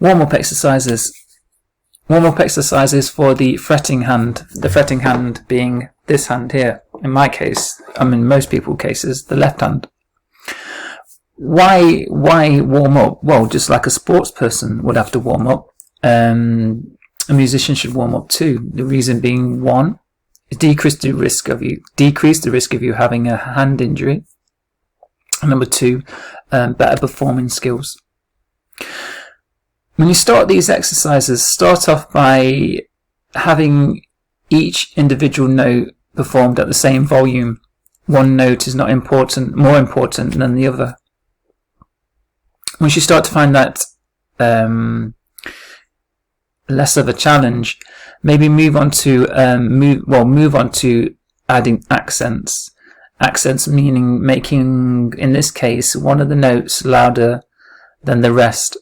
Warm-up exercises. Warm-up exercises for the fretting hand. The fretting hand being this hand here. In my case, most people's cases, the left hand. Why warm up? Well, just like a sports person would have to warm up, a musician should warm up too. The reason being, one, decrease the risk of you having a hand injury. And number two, better performing skills. When you start these exercises, start off by having each individual note performed at the same volume. One note is not more important than the other. Once you start to find that less of a challenge, maybe move on to adding accents. Accents meaning making, in this case, one of the notes louder than the rest.